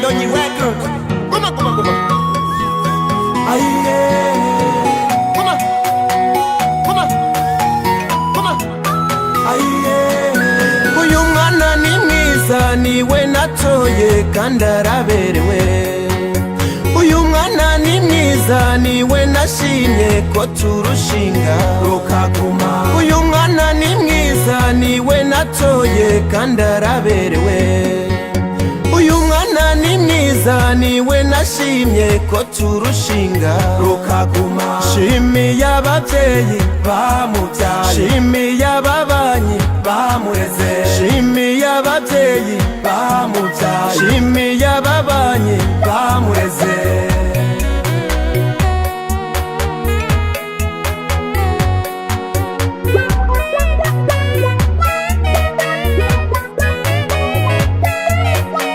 Indonyi Records. Guma. Aye. Guma. Aye. Uyu mwana ni mwiza niwe natoye kandi araberewe. Uyu mwana ni mwiza niwe nashimye ko turushinga rukaguma. Uyu mwana ni mwiza niwe natoye kandi araberewe. Uyu mwana ni mwiza niwe nashimye ko turushinga rukaguma. Shimiye abavyeyi bamuvyaye, shimiye ababanyi bamureze, shimiye abavyeyi bamuvyaye, shimiye ababanyi bamureze.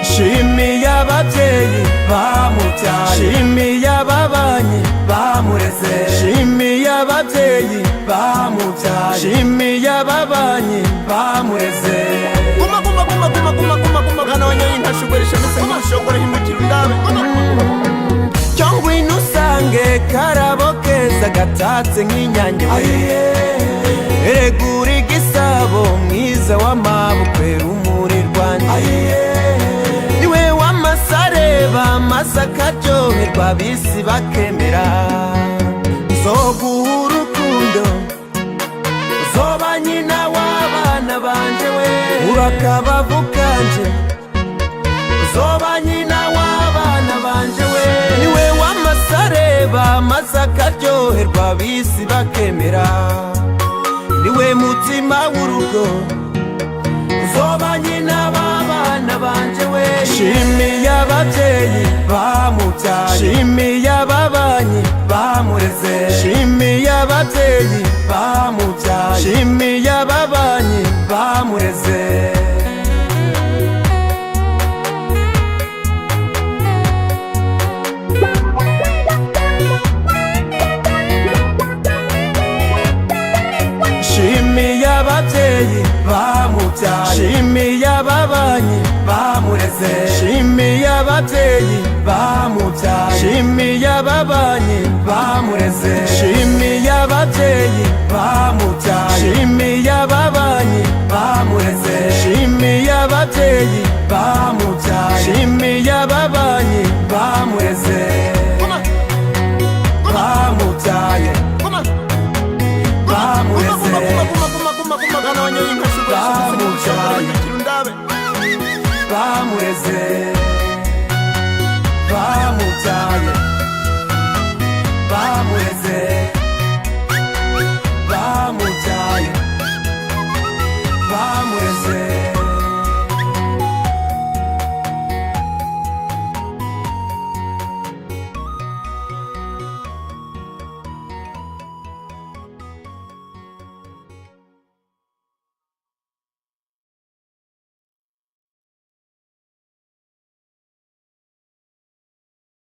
Shimiye abavyeyi bamuvyaye, shimiye ababanyi bamureze, shimiye abavyeyi bamuvyaye, shimiye ababanyi bamureze. Guma. Mwana wanyoye ntashogoresha ndetse n'umushogoro himukira undabe. Cyangwa inusange karabo keza gatatse nk'inyange we. Eregura igisabo mwiza w'amabukwe rumuri rwanje. Niwe w'amasare bamasa karyoherwa bisi bakemera. Zoguha urukundo zoba nyina w'abana banje we. Urakabavu kanje zoba nyina w'abana banje we. Niwe w'amasare bamasa karyoherwa bisi bakemera. Niwe mutima w'urugo zoba nyina w'abana banje we. Shimiye abavyeyi bamuvyaye, shimiye ababanyi bamureze, shimiye abavyeyi bamuvyaye, shimiye ababanyi bamureze. Shimiye abavyeyi bamuvyaye, shimiye ababanyi bamureze, shimiye abavyeyi bamuvyaye, shimiye ababanyi bamureze, shimiye abavyeyi bamuvyaye, shimiye ababanyi bamureze, shimiye abavyeyi bamuvyaye, shimiye ababanyi bamureze. Bamuvyaye Mwana wanyoye ntashogoresha ndetse n'umushogoro himukira undabe. bamureze bamuvyaye.